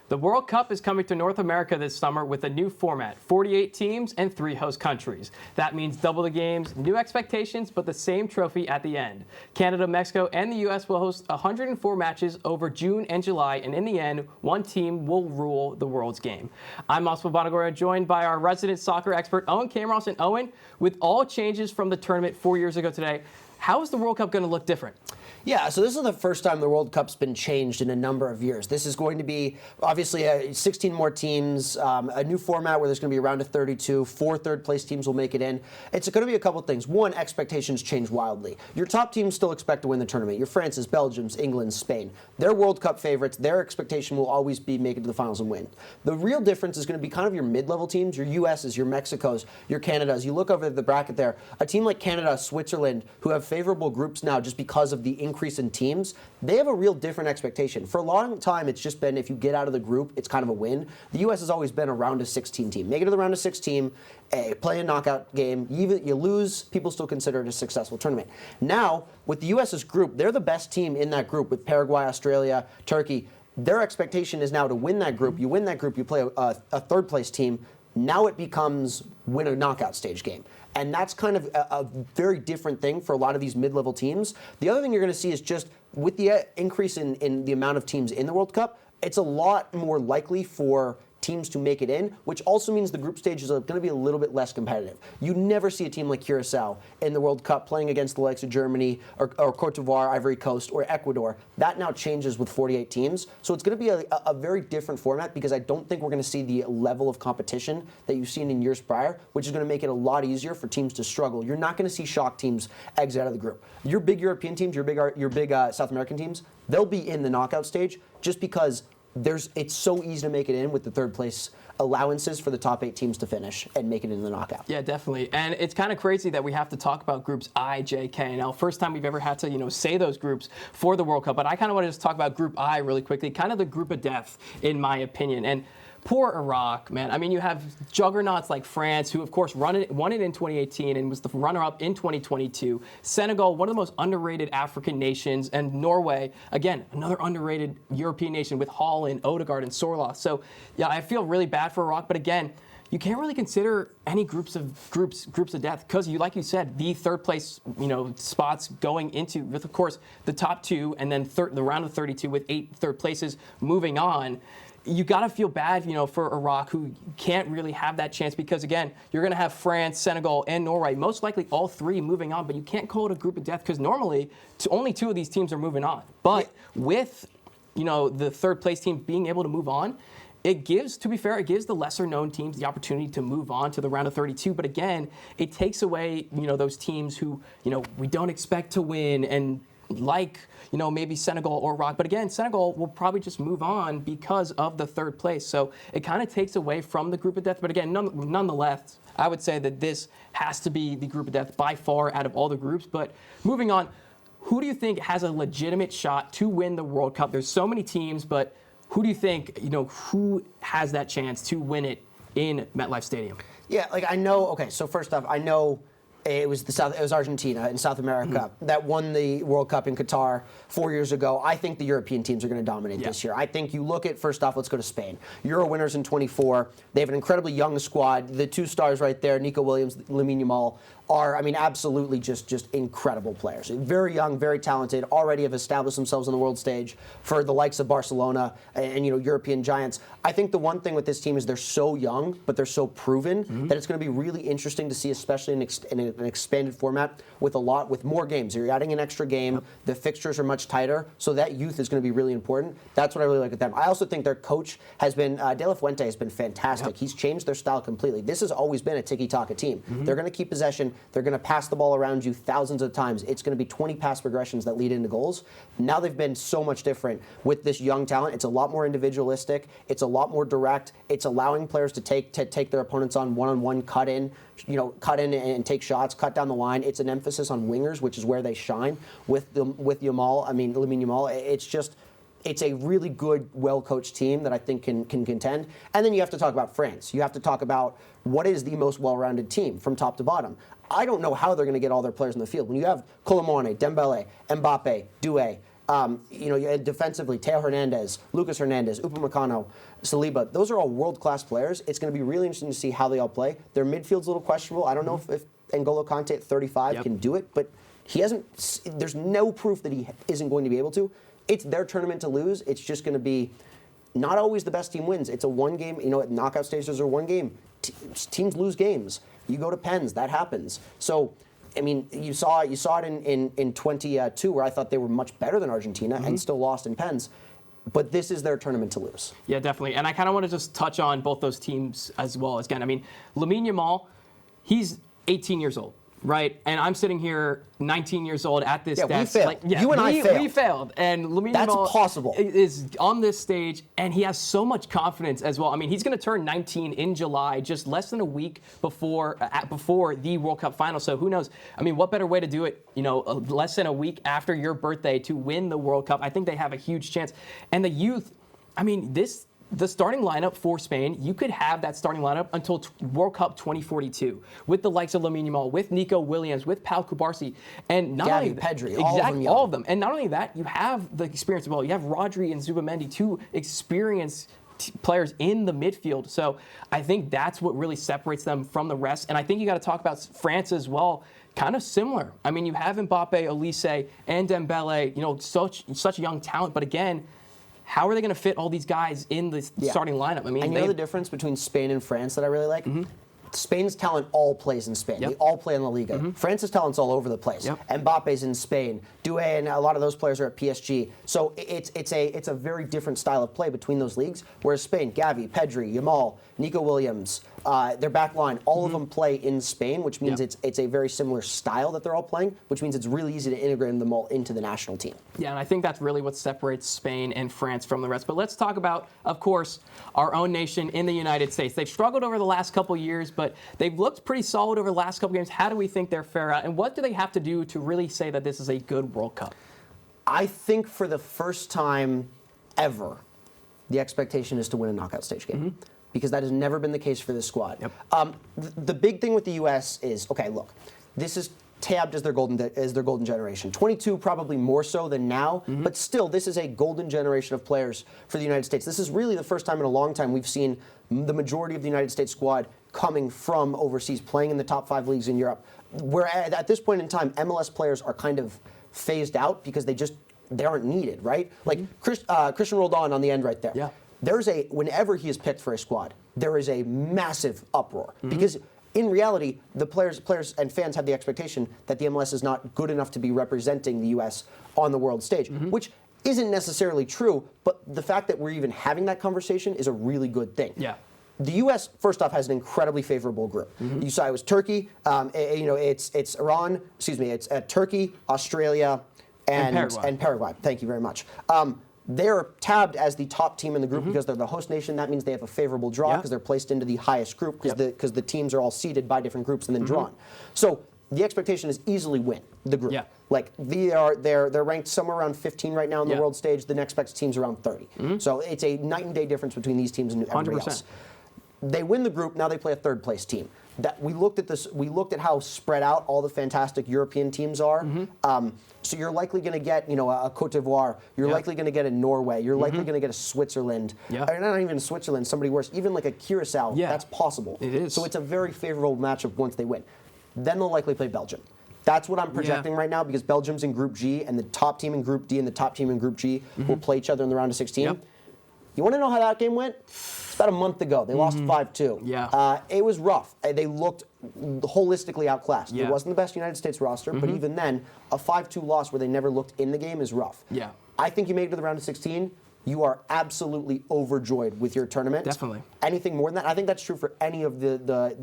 The World Cup is coming to North America this summer with a new format, 48 teams and 3 host countries. That means double the games, new expectations, but the same trophy at the end. Canada, Mexico, and the U.S. will host 104 matches over June and July, and in the end, one team will rule the world's game. I'm Massimo Buonagurio, joined by our resident soccer expert, Owen Cameros. And Owen, with all changes from the tournament 4 years ago today, how is the World Cup going to look different? Yeah, so this is the first time the World Cup's been changed in a number of years. This is going to be, obviously, 16 more teams, a new format where there's going to be a round of 32. 4 third-place teams will make it in. It's going to be a couple things. One, expectations change wildly. Your top teams still expect to win the tournament. Your France's, Belgium's, England's, Spain. They're World Cup favorites. Their expectation will always be make it to the finals and win. The real difference is going to be kind of your mid-level teams, your US's, your Mexico's, your Canada's. You look over the bracket there, a team like Canada, Switzerland, who have favorable groups now just because of the increase in teams, they have a real different expectation. For a long time, it's just been if you get out of the group, it's kind of a win. The U.S. has always been a round of 16 team. Make it to the round of 16, play a knockout game. You lose, people still consider it a successful tournament. Now, with the U.S.'s group, they're the best team in that group with Paraguay, Australia, Turkey. Their expectation is now to win that group. You win that group, you play a third-place team. Now it becomes win a knockout stage game. And that's kind of a very different thing for a lot of these mid-level teams. The other thing you're going to see is just with the increase in the amount of teams in the World Cup, it's a lot more likely for teams to make it in, which also means the group stages are going to be a little bit less competitive. You never see a team like Curacao in the World Cup playing against the likes of Germany or Cote d'Ivoire, Ivory Coast, or Ecuador. That now changes with 48 teams. So it's going to be a very different format because I don't think we're going to see the level of competition that you've seen in years prior, which is going to make it a lot easier for teams to struggle. You're not going to see shock teams exit out of the group. Your big European teams, your big South American teams, they'll be in the knockout stage just because it's so easy to make it in with the third place allowances for the top 8 teams to finish and make it into the knockout. Yeah, definitely. And it's kind of crazy that we have to talk about groups I, J, K, and L. First time we've ever had to, say those groups for the World Cup. But I kind of want to just talk about Group I really quickly, kind of the group of death, in my opinion. And poor Iraq, man. I mean, you have juggernauts like France, who, of course, won it in 2018 and was the runner-up in 2022. Senegal, one of the most underrated African nations. And Norway, again, another underrated European nation with Haaland, Odegaard, and Sorloth. So, yeah, I feel really bad for Iraq. But again, you can't really consider any groups of death because, like you said, the third place, spots going into, with, of course, the top 2 and then the round of 32 with 8 third places moving on. You got to feel bad, for Iraq, who can't really have that chance because, again, you're going to have France, Senegal, and Norway, most likely all 3 moving on, but you can't call it a group of death because normally only 2 of these teams are moving on. But with, the third place team being able to move on, it gives the lesser known teams the opportunity to move on to the round of 32. But again, it takes away, those teams who, we don't expect to win and maybe Senegal or Iraq. But again, Senegal will probably just move on because of the third place. So it kind of takes away from the group of death. But again, nonetheless, I would say that this has to be the group of death by far out of all the groups. But moving on, who do you think has a legitimate shot to win the World Cup? There's so many teams, but who do you think, who has that chance to win it in MetLife Stadium? Yeah, so first off, I know it was Argentina in South America that won the World Cup in Qatar 4 years ago. I think the European teams are going to dominate this year. I think you look at, first off, let's go to Spain. Euro winners in 24. They have an incredibly young squad. The 2 stars right there, Nico Williams, Lamine Yamal, are, absolutely just incredible players. Very young, very talented, already have established themselves on the world stage for the likes of Barcelona and European giants. I think the one thing with this team is they're so young, but they're so proven that it's going to be really interesting to see, especially in an expanded format with more games. You're adding an extra game. The fixtures are much tighter, so that youth is going to be really important. That's what I really like with them. I also think their coach has been, De La Fuente has been fantastic. He's changed their style completely. This has always been a tiki-taka team. They're going to keep possession. They're going to pass the ball around you thousands of times. It's going to be 20 pass progressions that lead into goals. Now they've been so much different with this young talent. It's a lot more individualistic. It's a lot more direct. It's allowing players to take their opponents on one-on-one, cut in and take shots, cut down the line. It's an emphasis on wingers, which is where they shine with Yamal. Lamine Yamal. It's a really good, well-coached team that I think can contend. And then you have to talk about France. You have to talk about what is the most well-rounded team from top to bottom. I don't know how they're going to get all their players in the field. When you have Colomone, Dembele, Mbappe, Doué, Defensively, Teo Hernandez, Lucas Hernandez, Upamecano, Saliba, those are all world-class players. It's going to be really interesting to see how they all play. Their midfield's a little questionable. I don't know if N'Golo Kante at 35 can do it, but he hasn't. There's no proof that he isn't going to be able to. It's their tournament to lose. It's just going to be not always the best team wins. It's a one game. At knockout stages are one game. Teams lose games. You go to Penns, that happens. So, I mean, you saw it in 22 where I thought they were much better than Argentina and still lost in Penns. But this is their tournament to lose. Yeah, definitely. And I kind of want to just touch on both those teams as well. Again, I mean, Lamine Yamal, he's 18 years old, right? And I'm sitting here 19 years old at this desk. We failed. You and I failed. We failed. And Lamine Yamal possible. Is on this stage, and he has so much confidence as well. I mean, he's going to turn 19 in July, just less than a week before the World Cup final. So who knows? I mean, what better way to do it, less than a week after your birthday to win the World Cup? I think they have a huge chance. And the youth, I mean, the starting lineup for Spain, you could have that starting lineup until World Cup 2042 with the likes of Lamine Yamal, with Nico Williams, with Pau Cubarsí, and not only Pedri, all of them. And not only that, you have the experience. Well, you have Rodri and Zubamendi, two experienced players in the midfield. So I think that's what really separates them from the rest. And I think you got to talk about France as well. Kind of similar. I mean, you have Mbappe, Olise, and Dembele. Such young talent, but again, how are they going to fit all these guys in the starting lineup? I mean, and the difference between Spain and France that I really like? Spain's talent all plays in Spain. Yep. They all play in La Liga. France's talent's all over the place. Yep. Mbappe's in Spain. Doué and a lot of those players are at PSG. So it's a very different style of play between those leagues. Whereas Spain, Gavi, Pedri, Yamal, Nico Williams, their back line, all of them play in Spain, which means it's a very similar style that they're all playing, which means it's really easy to integrate them all into the national team. Yeah, and I think that's really what separates Spain and France from the rest. But let's talk about, of course, our own nation in the United States. They've struggled over the last couple years, but they've looked pretty solid over the last couple games. How do we think they're fare out, and what do they have to do to really say that this is a good World Cup? I think for the first time ever, the expectation is to win a knockout stage game. Because that has never been the case for this squad. Yep. The big thing with the U.S. is, okay, look, this is tabbed as their golden generation. 22 probably more so than now, but still, this is a golden generation of players for the United States. This is really the first time in a long time we've seen the majority of the United States squad coming from overseas, playing in the top 5 leagues in Europe. Where at this point in time, MLS players are kind of phased out because they aren't needed, right? Like Christian Roldan on the end right there. Yeah. Whenever he is picked for a squad, there is a massive uproar because in reality, the players and fans have the expectation that the MLS is not good enough to be representing the U.S. on the world stage, which isn't necessarily true. But the fact that we're even having that conversation is a really good thing. Yeah. The U.S. first off has an incredibly favorable group. You saw it was Turkey. It's Iran. Excuse me. It's Turkey, Australia, and Paraguay. Thank you very much. They're tabbed as the top team in the group because they're the host nation. That means they have a favorable draw because they're placed into the highest group because the teams are all seeded by different groups and then drawn. So the expectation is easily win the group. Yeah. Like they're ranked somewhere around 15 right now on the world stage. The next best team's around 30. So it's a night and day difference between these teams and everybody else. They win the group. Now they play a third place team. That we looked at this. We looked at how spread out all the fantastic European teams are. So you're likely going to get, a Cote d'Ivoire. You're likely going to get a Norway. You're likely going to get a Switzerland. Or not even Switzerland. Somebody worse. Even like a Curacao. That's possible. It is. So it's a very favorable matchup once they win. Then they'll likely play Belgium. That's what I'm projecting right now because Belgium's in Group G and the top team in Group D and the top team in Group G will play each other in the round of 16. You want to know how that game went? It's about a month ago. They lost 5-2. Yeah. It was rough. They looked holistically outclassed. It wasn't the best United States roster, but even then, a 5-2 loss where they never looked in the game is rough. Yeah. I think you made it to the round of 16. You are absolutely overjoyed with your tournament. Definitely. Anything more than that, I think that's true for any of the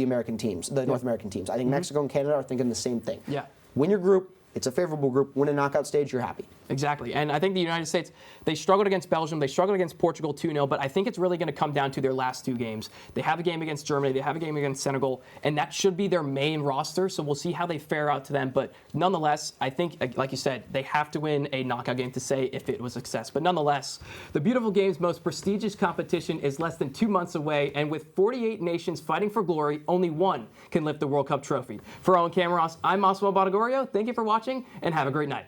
American teams, the North American teams. I think Mexico and Canada are thinking the same thing. Yeah. Win your group. It's a favorable group. Win a knockout stage, you're happy. Exactly. And I think the United States, they struggled against Belgium. They struggled against Portugal 2-0. But I think it's really going to come down to their last 2 games. They have a game against Germany. They have a game against Senegal. And that should be their main roster. So we'll see how they fare out to them. But nonetheless, I think, like you said, they have to win a knockout game to say if it was a success. But nonetheless, the Beautiful Game's most prestigious competition is less than 2 months away. And with 48 nations fighting for glory, only one can lift the World Cup trophy. For Owen Cameros, I'm Massimo Buonagurio. Thank you for watching and have a great night.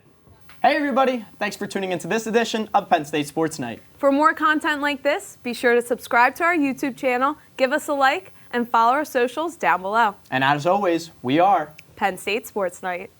Hey everybody, thanks for tuning into this edition of Penn State Sports Night. For more content like this, be sure to subscribe to our YouTube channel, give us a like, and follow our socials down below. And as always, we are Penn State Sports Night.